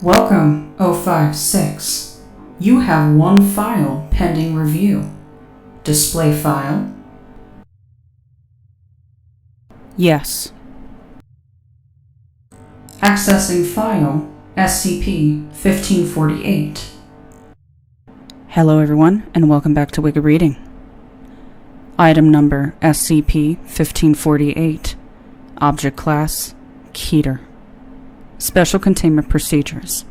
Welcome, 056. You have one file pending review. Display file? Yes. Accessing file SCP-1548. Hello everyone, and welcome back to Wiki Reading. Item number SCP-1548. Object Class Keter. Special Containment Procedures.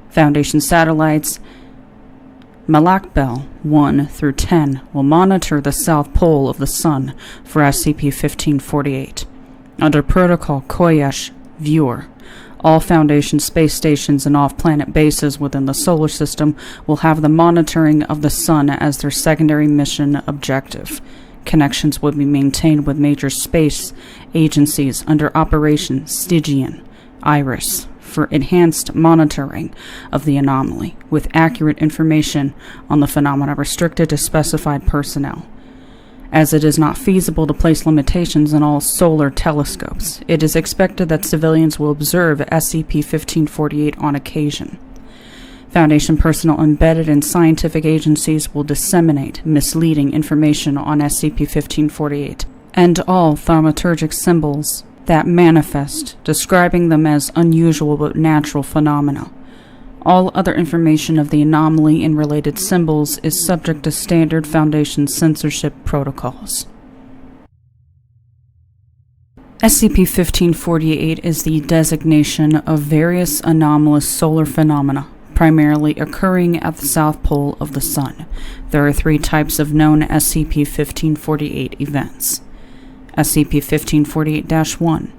Foundation Satellites Malakbel 1 through 10 will monitor the south pole of the Sun for SCP-1548. Under Protocol Koyesh Viewer, all Foundation space stations and off-planet bases within the solar system will have the monitoring of the Sun as their secondary mission objective. Connections will be maintained with major space agencies under Operation Stygian Iris for enhanced monitoring of the anomaly, with accurate information on the phenomena restricted to specified personnel. As it is not feasible to place limitations on all solar telescopes, it is expected that civilians will observe SCP-1548 on occasion. Foundation personnel embedded in scientific agencies will disseminate misleading information on SCP-1548 and all thaumaturgic symbols that manifest, describing them as unusual but natural phenomena. All other information of the anomaly and related symbols is subject to standard Foundation censorship protocols. SCP-1548 is the designation of various anomalous solar phenomena, primarily occurring at the south pole of the Sun. There are three types of known SCP-1548 events. SCP-1548-1.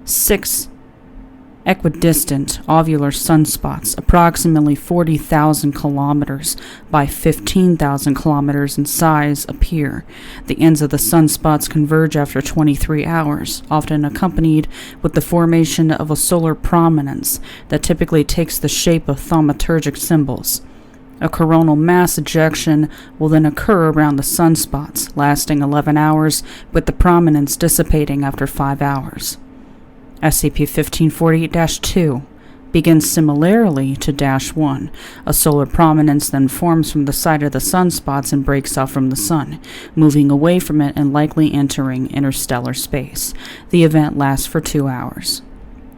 6 equidistant ovular sunspots approximately 40,000 kilometers by 15,000 kilometers in size appear. The ends of the sunspots converge after 23 hours, often accompanied with the formation of a solar prominence that typically takes the shape of thaumaturgic symbols. A coronal mass ejection will then occur around the sunspots, lasting 11 hours, with the prominence dissipating after 5 hours. SCP-1548-2 begins similarly to -1. A solar prominence then forms from the side of the sunspots and breaks off from the Sun, moving away from it and likely entering interstellar space. The event lasts for 2 hours.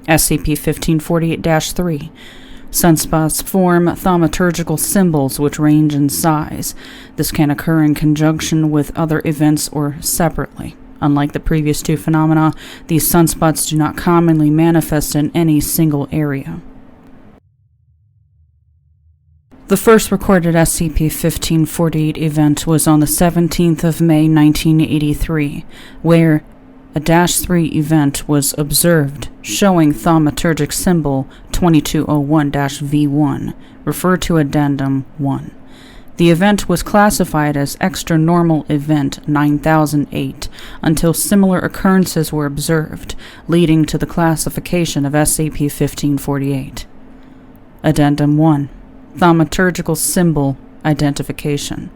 SCP-1548-3 Sunspots form thaumaturgical symbols which range in size. This can occur in conjunction with other events or separately. Unlike the previous two phenomena, these sunspots do not commonly manifest in any single area. The first recorded SCP-1548 event was on the 17th of May 1983, where a -3 event was observed, showing thaumaturgic symbol 2201-V1, referred to Addendum 1. The event was classified as Extra-Normal Event 9008 until similar occurrences were observed, leading to the classification of SCP-1548. Addendum 1. Thaumaturgical Symbol Identification.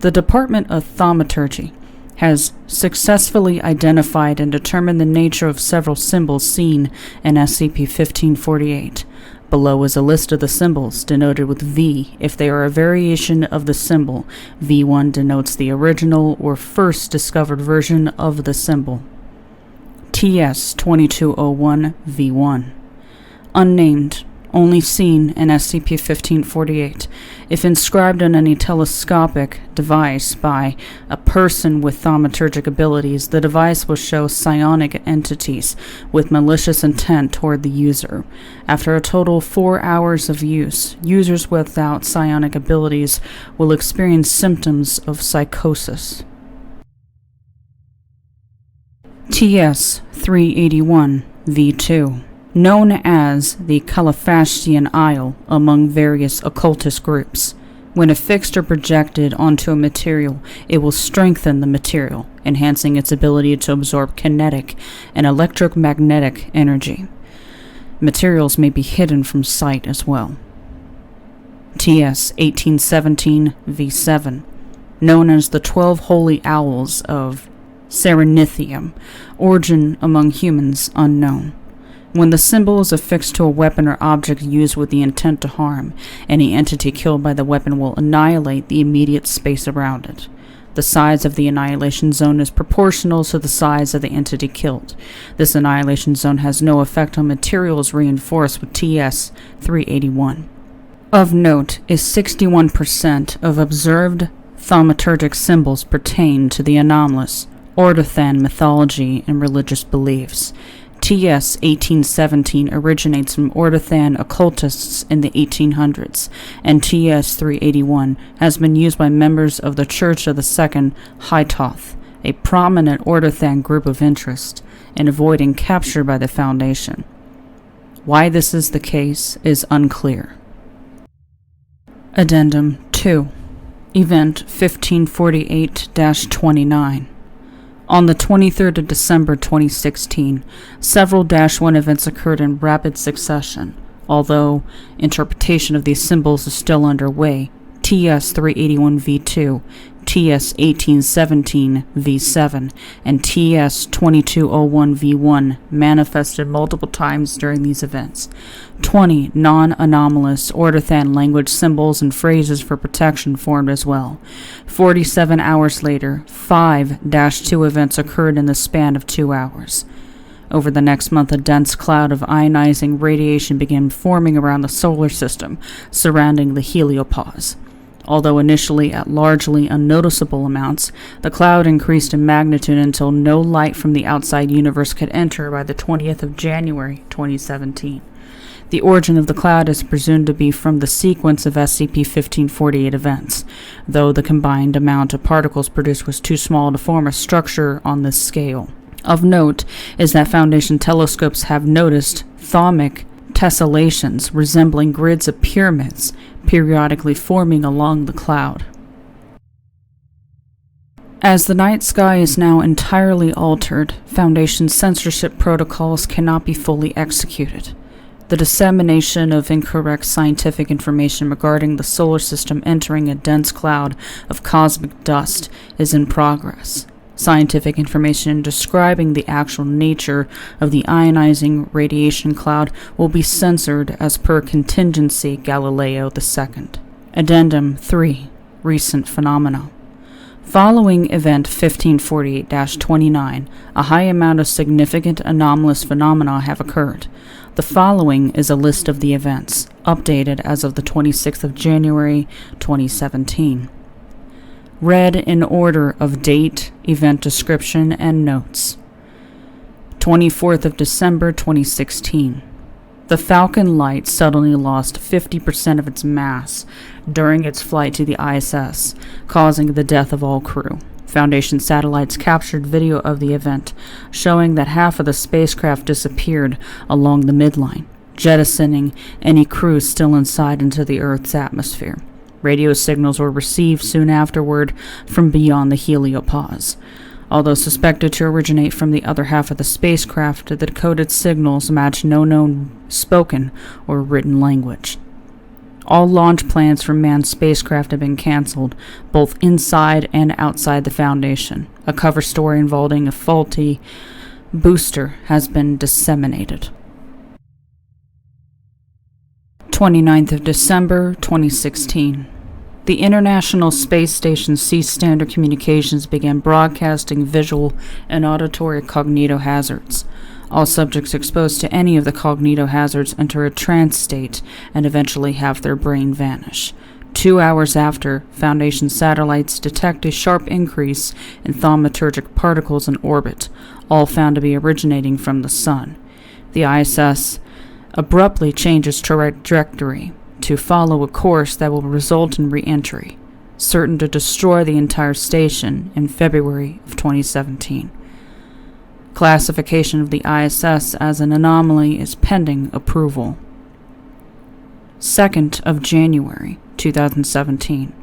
The Department of Thaumaturgy has successfully identified and determined the nature of several symbols seen in SCP-1548. Below is a list of the symbols, denoted with V if they are a variation of the symbol. V1 denotes the original or first discovered version of the symbol. TS-2201-V1. Unnamed. Only seen in SCP-1548. If inscribed on any telescopic device by a person with thaumaturgic abilities, the device will show psionic entities with malicious intent toward the user. After a total of 4 hours of use, users without psionic abilities will experience symptoms of psychosis. TS-381-V2. Known as the Califascian Isle among various occultist groups. When affixed or projected onto a material, it will strengthen the material, enhancing its ability to absorb kinetic and electromagnetic energy. Materials may be hidden from sight as well. TS-1817-V7. Known as the 12 Holy Owls of Serenithium. Origin among humans unknown. When the symbol is affixed to a weapon or object used with the intent to harm, any entity killed by the weapon will annihilate the immediate space around it. The size of the annihilation zone is proportional to the size of the entity killed. This annihilation zone has no effect on materials reinforced with TS-381. Of note is 61% of observed thaumaturgic symbols pertain to the anomalous Ordothan mythology and religious beliefs. TS-1817 originates from Ordothan occultists in the 1800s, and TS-381 has been used by members of the Church of the Second Hateful, a prominent Ordothan group of interest, in avoiding capture by the Foundation. Why this is the case is unclear. Addendum 2. Event 1548-29. On the 23rd of December 2016, several -1 events occurred in rapid succession. Although interpretation of these symbols is still underway, TS-381V2, TS-1817V7, and TS-2201V1 manifested multiple times during these events. 20 non-anomalous Ordothan language symbols and phrases for protection formed as well. 47 hours later, 5-2 events occurred in the span of 2 hours. Over the next month, a dense cloud of ionizing radiation began forming around the solar system, surrounding the heliopause. Although initially at largely unnoticeable amounts, the cloud increased in magnitude until no light from the outside universe could enter by the 20th of January 2017. The origin of the cloud is presumed to be from the sequence of SCP-1548 events, though the combined amount of particles produced was too small to form a structure on this scale. Of note is that Foundation telescopes have noticed thaumic tessellations resembling grids of pyramids periodically forming along the cloud. As the night sky is now entirely altered, Foundation censorship protocols cannot be fully executed. The dissemination of incorrect scientific information regarding the solar system entering a dense cloud of cosmic dust is in progress. Scientific information describing the actual nature of the ionizing radiation cloud will be censored as per contingency Galileo II. Addendum 3. Recent phenomena. Following Event 1548-29, a high amount of significant anomalous phenomena have occurred. The following is a list of the events, updated as of the 26th of January 2017. Read in order of date, event description, and notes. 24th of December 2016. The Falcon Light suddenly lost 50% of its mass during its flight to the ISS, causing the death of all crew. Foundation satellites captured video of the event, showing that half of the spacecraft disappeared along the midline, jettisoning any crew still inside into the Earth's atmosphere. Radio signals were received soon afterward from beyond the heliopause. Although suspected to originate from the other half of the spacecraft, the decoded signals match no known spoken or written language. All launch plans for manned spacecraft have been cancelled, both inside and outside the Foundation. A cover story involving a faulty booster has been disseminated. 29th of December 2016. The International Space Station ceased standard communications, began broadcasting visual and auditory cognitohazards. All subjects exposed to any of the cognitohazards enter a trance state and eventually have their brain vanish. 2 hours after, Foundation satellites detect a sharp increase in thaumaturgic particles in orbit, all found to be originating from the Sun. The ISS abruptly changes trajectory to follow a course that will result in re-entry, certain to destroy the entire station in February of 2017. Classification of the ISS as an anomaly is pending approval. 2nd of January 2017.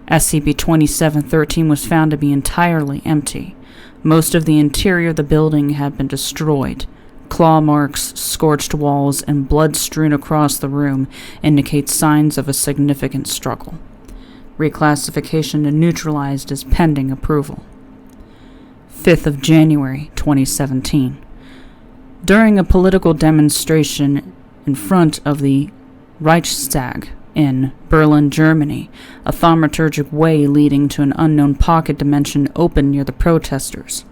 SCP-2713 was found to be entirely empty. Most of the interior of the building had been destroyed. Claw marks, scorched walls, and blood strewn across the room indicate signs of a significant struggle. Reclassification to neutralized is pending approval. 5th of January 2017. During a political demonstration in front of the Reichstag in Berlin, Germany, a thaumaturgic way leading to an unknown pocket dimension opened near the protesters.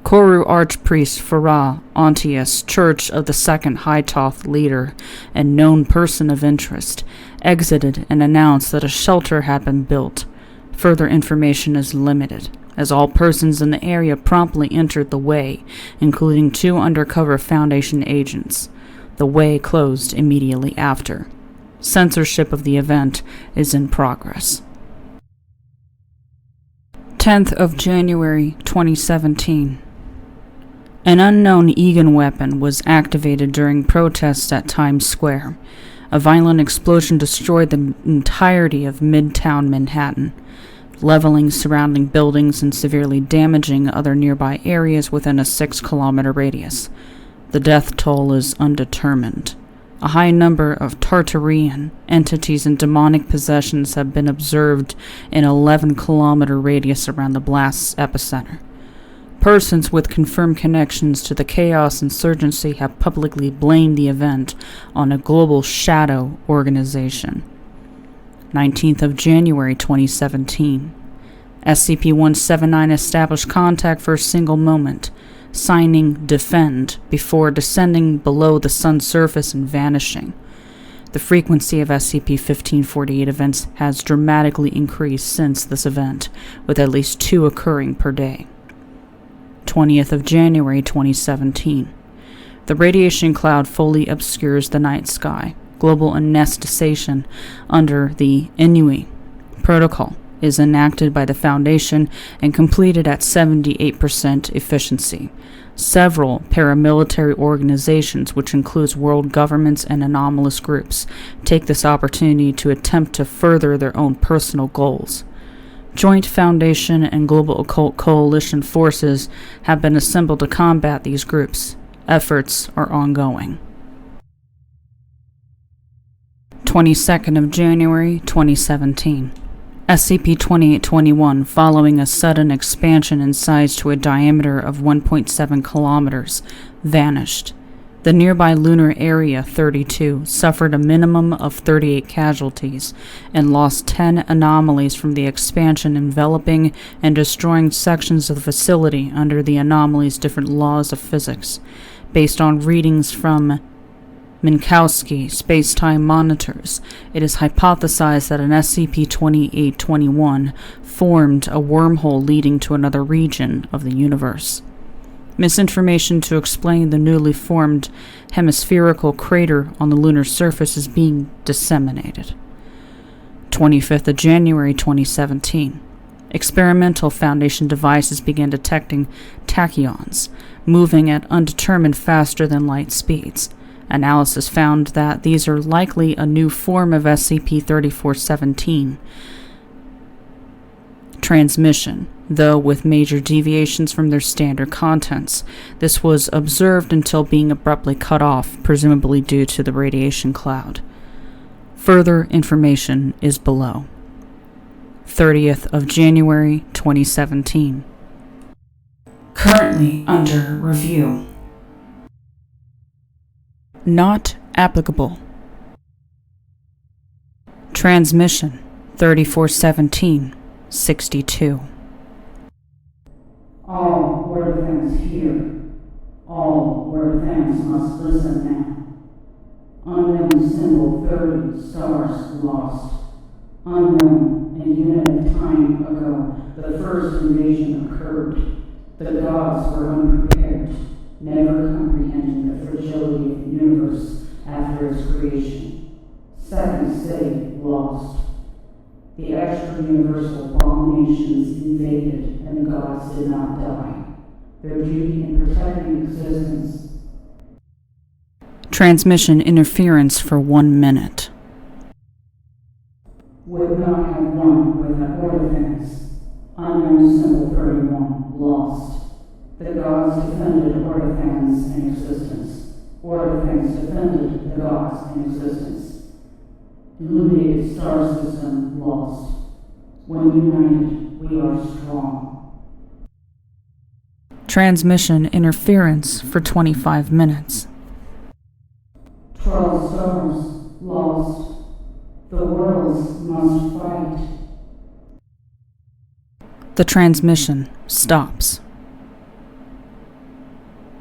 Koru Archpriest Farah Ontius, Church of the Second High Toth leader and known person of interest, exited and announced that a shelter had been built. Further information is limited, as all persons in the area promptly entered the way, including 2 undercover Foundation agents. The way closed immediately after. Censorship of the event is in progress. 10th of January 2017. An unknown Egan weapon was activated during protests at Times Square. A violent explosion destroyed the entirety of Midtown Manhattan, leveling surrounding buildings and severely damaging other nearby areas within a 6-kilometer radius. The death toll is undetermined. A high number of Tartarian entities and demonic possessions have been observed in an 11-kilometer radius around the blast's epicenter. Persons with confirmed connections to the Chaos Insurgency have publicly blamed the event on a global shadow organization. 19th of January 2017. SCP-179 established contact for a single moment, signing Defend before descending below the sun's surface and vanishing. The frequency of SCP-1548 events has dramatically increased since this event, with at least 2 occurring per day. 20th of January 2017. The radiation cloud fully obscures the night sky. Global anesthesia under the Inui protocol is enacted by the Foundation and completed at 78% efficiency. Several paramilitary organizations, which includes world governments and anomalous groups, take this opportunity to attempt to further their own personal goals. Joint Foundation and Global Occult Coalition forces have been assembled to combat these groups. Efforts are ongoing. 22nd of January 2017. SCP-2821, following a sudden expansion in size to a diameter of 1.7 kilometers, vanished. The nearby lunar area 32 suffered a minimum of 38 casualties and lost 10 anomalies from the expansion, enveloping and destroying sections of the facility under the anomaly's different laws of physics. Based on readings from Minkowski space-time monitors, it is hypothesized that an SCP-2821 formed a wormhole leading to another region of the universe. Misinformation to explain the newly formed hemispherical crater on the lunar surface is being disseminated. 25th of January 2017. Experimental Foundation devices began detecting tachyons, moving at undetermined faster than light speeds. Analysis found that these are likely a new form of SCP-3417 transmission, though with major deviations from their standard contents. This was observed until being abruptly cut off, presumably due to the radiation cloud. Further information is below. 30th of January 2017. Currently under review. Not applicable. Transmission 3417-62. All word things hear. All word things must listen now. Unknown symbol 30 stars lost. Unknown, a unit of time ago, the first invasion occurred. The gods were unprepared, never comprehending the fragility of the universe after its creation. Second city lost. The extra-universal abominations invaded, and the gods did not die. Their duty in protecting existence. Transmission interference for 1 minute. Would not have won with the order things. Unknown symbol 31 lost. The gods defended order things in existence. Order things defended the gods in existence. Illuminated star system lost. When united, we are strong. Transmission interference for 25 minutes. 12 stars lost. The worlds must fight. The transmission stops.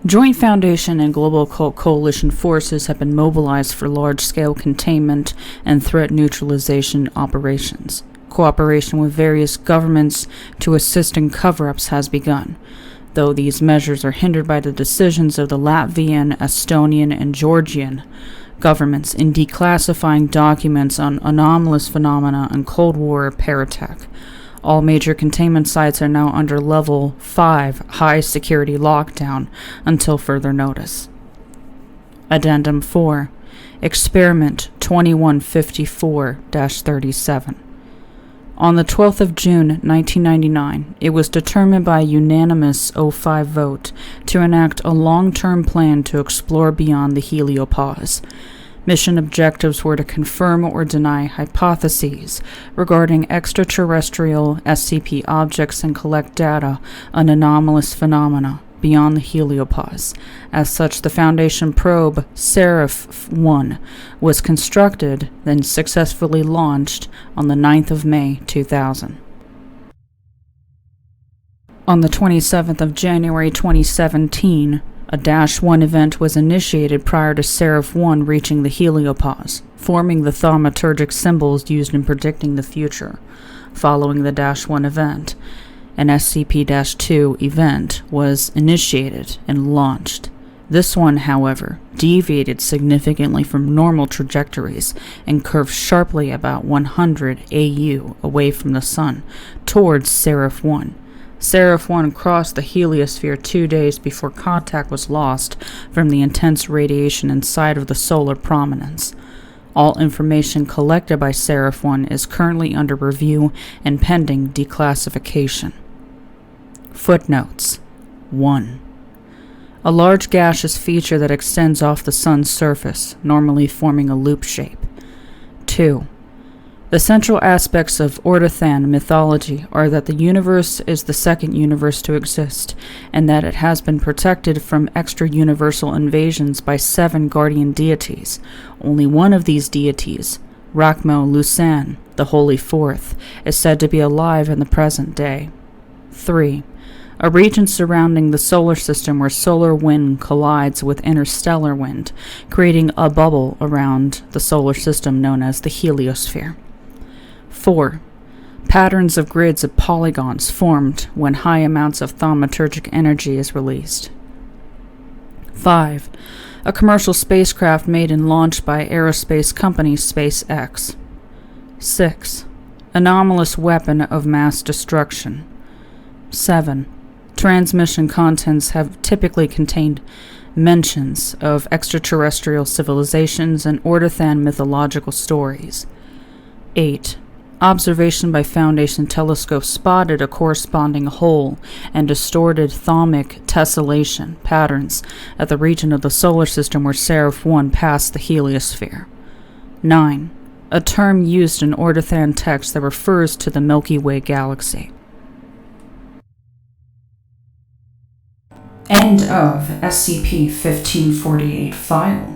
Joint Foundation and Global Occult Coalition forces have been mobilized for large-scale containment and threat neutralization operations. Cooperation with various governments to assist in cover-ups has begun, though these measures are hindered by the decisions of the Latvian, Estonian, and Georgian governments in declassifying documents on anomalous phenomena and Cold War paratech. All major containment sites are now under Level 5 high-security lockdown until further notice. Addendum 4. Experiment 2154-37. On the 12th of June, 1999, it was determined by a unanimous 0-5 vote to enact a long-term plan to explore beyond the heliopause. Mission objectives were to confirm or deny hypotheses regarding extraterrestrial SCP objects and collect data on anomalous phenomena beyond the heliopause. As such, the Foundation probe Seraph-1 was constructed, then successfully launched on the 9th of May, 2000. On the 27th of January 2017, a -1 event was initiated prior to Seraph-1 reaching the heliopause, forming the thaumaturgic symbols used in predicting the future. Following the -1 event, an SCP-2 event was initiated and launched. This one, however, deviated significantly from normal trajectories and curved sharply about 100 AU away from the Sun, towards Seraph-1. Seraph-1 crossed the heliosphere 2 days before contact was lost from the intense radiation inside of the solar prominence. All information collected by Seraph-1 is currently under review and pending declassification. Footnotes. 1. A large gaseous feature that extends off the Sun's surface, normally forming a loop shape. 2. The central aspects of Ordothan mythology are that the universe is the second universe to exist, and that it has been protected from extra-universal invasions by 7 guardian deities. Only one of these deities, Rakmo Lusan, the Holy Fourth, is said to be alive in the present day. 3. A region surrounding the solar system where solar wind collides with interstellar wind, creating a bubble around the solar system known as the heliosphere. 4. Patterns of grids of polygons formed when high amounts of thaumaturgic energy is released. 5. A commercial spacecraft made and launched by aerospace company SpaceX. 6. Anomalous weapon of mass destruction. 7. Transmission contents have typically contained mentions of extraterrestrial civilizations and Ordothan mythological stories. 8. Observation by Foundation telescope spotted a corresponding hole and distorted thaumic tessellation patterns at the region of the solar system where Seraph-1 passed the heliosphere. 9. A term used in Ordothan text that refers to the Milky Way galaxy. End of SCP-1548 file.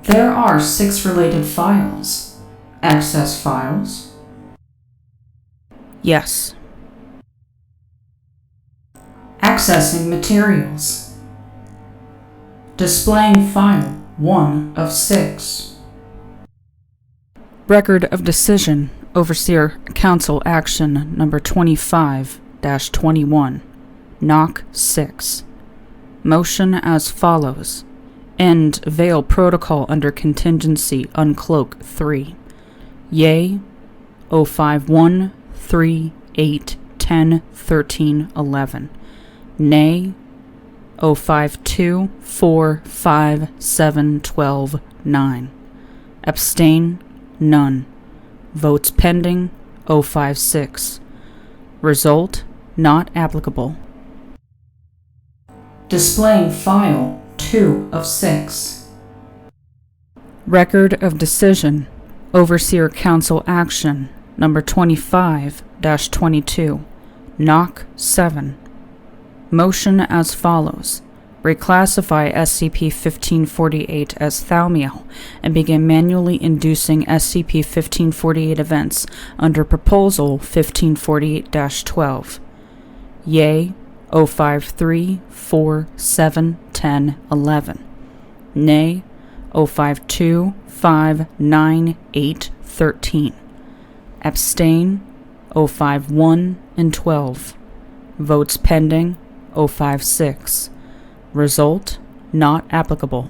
There are 6 related files. Access files? Yes. Accessing materials. Displaying file 1 of 6. Record of decision. Overseer Council Action Number 25-21. Knock 6. Motion as follows. End Veil Protocol under Contingency Uncloak 3. Yay, 051 3 8 10 13 11. Nay, 052 4 5 7 12 9. Abstain, none. Votes pending, 056. Result, not applicable. Displaying file 2 of 6. Record of decision. Overseer Council Action Number 25-22. Knock 7. Motion as follows. Reclassify SCP-1548 as Thaumiel and begin manually inducing SCP-1548 events under Proposal 1548-12. Yay, 053 4 7 10 11. Nay, 052 5 9 8 13. Abstain, 051 and 12. Votes pending, 056. Result, not applicable.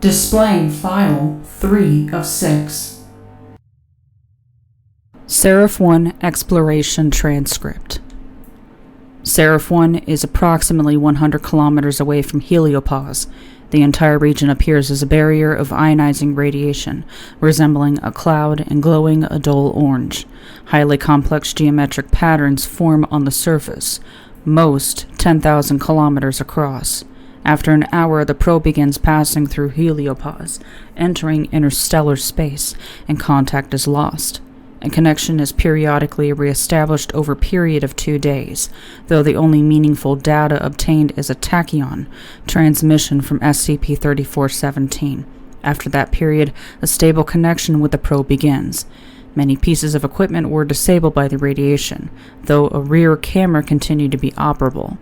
Displaying File 3 of 6. Seraph 1 Exploration Transcript. Seraph 1 is approximately 100 kilometers away from Heliopause. The entire region appears as a barrier of ionizing radiation, resembling a cloud and glowing a dull orange. Highly complex geometric patterns form on the surface, most 10,000 kilometers across. After an hour, the probe begins passing through Heliopause, entering interstellar space, and contact is lost. A connection is periodically reestablished over a period of 2 days, though the only meaningful data obtained is a tachyon transmission from SCP-3417. After that period, a stable connection with the probe begins. Many pieces of equipment were disabled by the radiation, though a rear camera continued to be operable.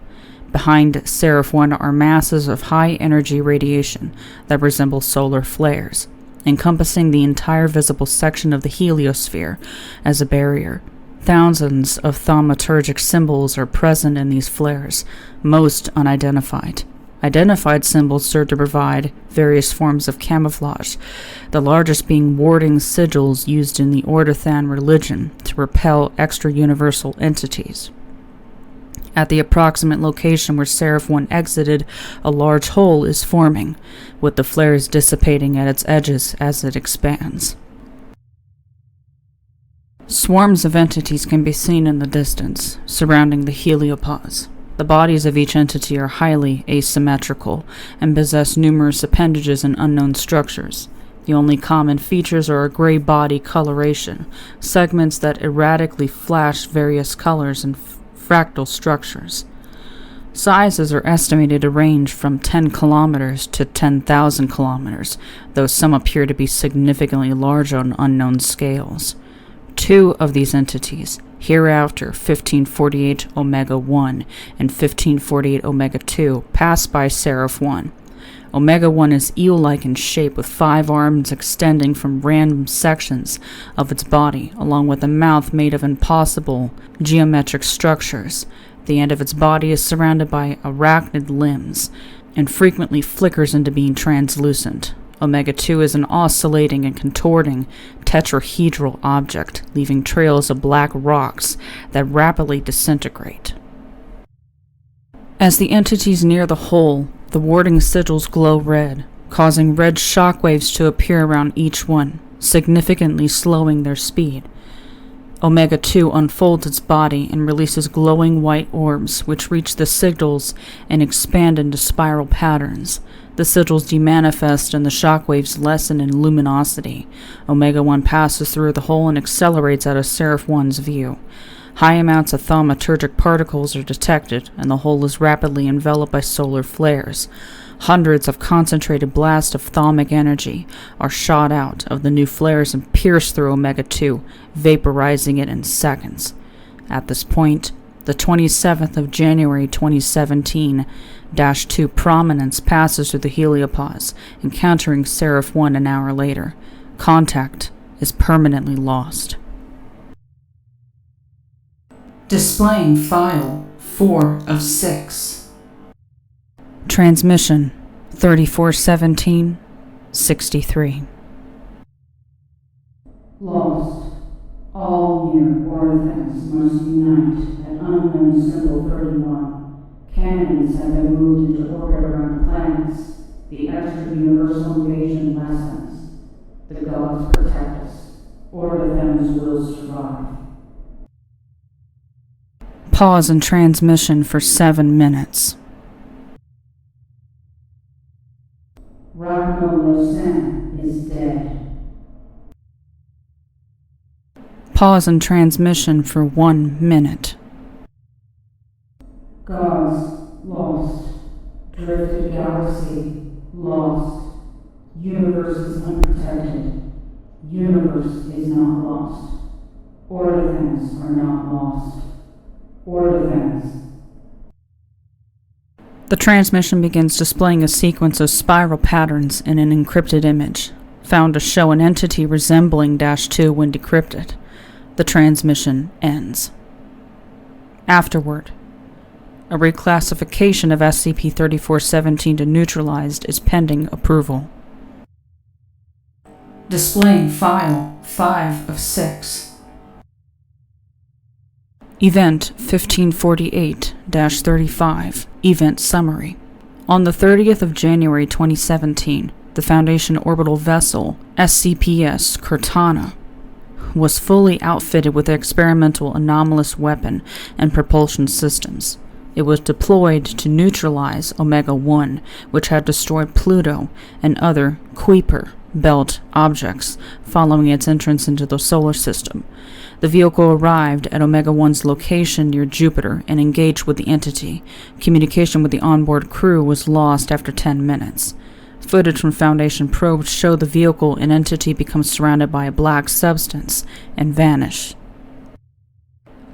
Behind Seraph 1 are masses of high-energy radiation that resemble solar flares, encompassing the entire visible section of the heliosphere as a barrier. Thousands of thaumaturgic symbols are present in these flares, most unidentified. Identified symbols serve to provide various forms of camouflage, the largest being warding sigils used in the Ordathan religion to repel extra-universal entities. At the approximate location where Seraph 1 exited, a large hole is forming, with the flares dissipating at its edges as it expands. Swarms of entities can be seen in the distance, surrounding the heliopause. The bodies of each entity are highly asymmetrical and possess numerous appendages and unknown structures. The only common features are a gray body coloration, segments that erratically flash various colors, and fractal structures. Sizes are estimated to range from 10 kilometers to 10,000 kilometers, though some appear to be significantly larger on unknown scales. 2 of these entities, hereafter 1548 Omega-1 and 1548 Omega-2, pass by Seraph 1. Omega-1 is eel-like in shape with 5 arms extending from random sections of its body, along with a mouth made of impossible geometric structures. The end of its body is surrounded by arachnid limbs and frequently flickers into being translucent. Omega-2 is an oscillating and contorting tetrahedral object, leaving trails of black rocks that rapidly disintegrate. As the entities near the hole, the warding sigils glow red, causing red shockwaves to appear around each one, significantly slowing their speed. Omega-2 unfolds its body and releases glowing white orbs, which reach the sigils and expand into spiral patterns. The sigils demanifest and the shockwaves lessen in luminosity. Omega-1 passes through the hole and accelerates out of Seraph 1's view. High amounts of thaumaturgic particles are detected, and the hole is rapidly enveloped by solar flares. Hundreds of concentrated blasts of thaumic energy are shot out of the new flares and pierce through Omega-2, vaporizing it in seconds. At this point, the 27th of January 2017-2 prominence passes through the heliopause, encountering Seraph 1 an hour later. Contact is permanently lost. Displaying File 4 of 6. Transmission 3417-63. Lost. All near Ordathan must unite at unknown symbol 31. Cannons have been moved into orbit around planets. The extra-universal invasion lessens. The gods protect us. Ordathan's will survive. Pause in transmission for 7 minutes. Ragnar is dead. Pause in transmission for 1 minute. lost. Universe is unprotected. Universe is not lost. Order-fans are not lost. Order-fans. The transmission begins displaying a sequence of spiral patterns in an encrypted image, found to show an entity resembling -2 when decrypted. The transmission ends. Afterward, a reclassification of SCP-3417 to neutralized is pending approval. Displaying File 5 of 6. Event 1548-35. Event Summary. On the 30th of January 2017, the Foundation orbital vessel, SCP-1548, was fully outfitted with experimental anomalous weapon and propulsion systems. It was deployed to neutralize Omega-1, which had destroyed Pluto and other Kuiper belt objects following its entrance into the solar system. The vehicle arrived at Omega-1's location near Jupiter and engaged with the entity. Communication with the onboard crew was lost after 10 minutes. Footage from Foundation probes show the vehicle and entity become surrounded by a black substance and vanish.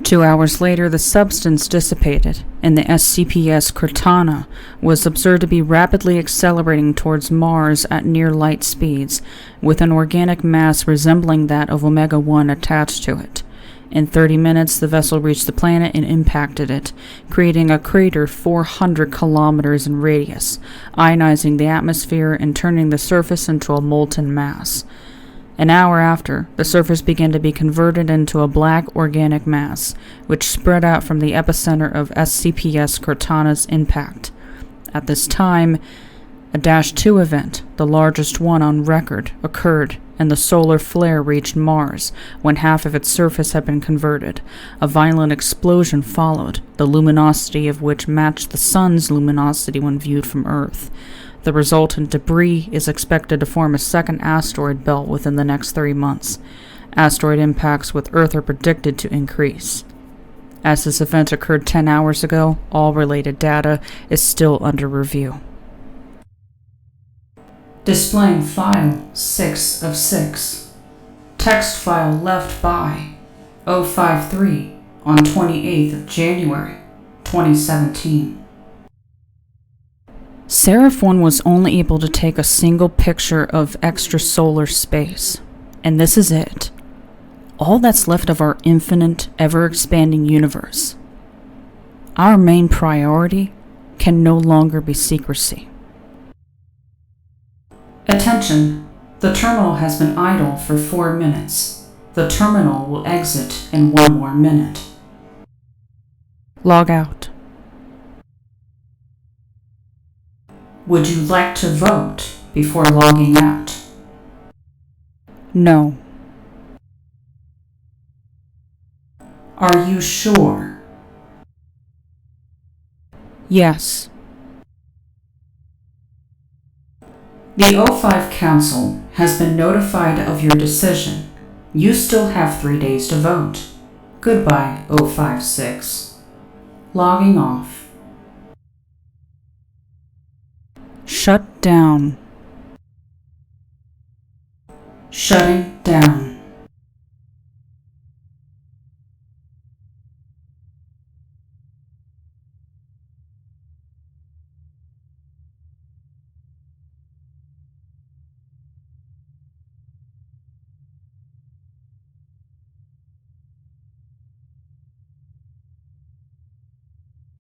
2 hours later, the substance dissipated, and the SCP-1548 was observed to be rapidly accelerating towards Mars at near-light speeds, with an organic mass resembling that of Omega-1 attached to it. In 30 minutes, the vessel reached the planet and impacted it, creating a crater 400 kilometers in radius, ionizing the atmosphere and turning the surface into a molten mass. An hour after, the surface began to be converted into a black organic mass, which spread out from the epicenter of SCP-1548's impact. At this time, a -2 event, the largest one on record, occurred, and the solar flare reached Mars when half of its surface had been converted. A violent explosion followed, the luminosity of which matched the sun's luminosity when viewed from Earth. The resultant debris is expected to form a second asteroid belt within the next 3 months. Asteroid impacts with Earth are predicted to increase. As this event occurred 10 hours ago, all related data is still under review. Displaying File 6 of 6. Text file left by 053 on 28th of January 2017. Seraph 1 was only able to take a single picture of extrasolar space, and this is it. All that's left of our infinite, ever-expanding universe. Our main priority can no longer be secrecy. Attention! The terminal has been idle for 4 minutes. The terminal will exit in 1 more minute. Log out. Would you like to vote before logging out? No. Are you sure? Yes. The O5 Council has been notified of your decision. You still have 3 days to vote. Goodbye, O56. Logging off. Shut down. Shutting down.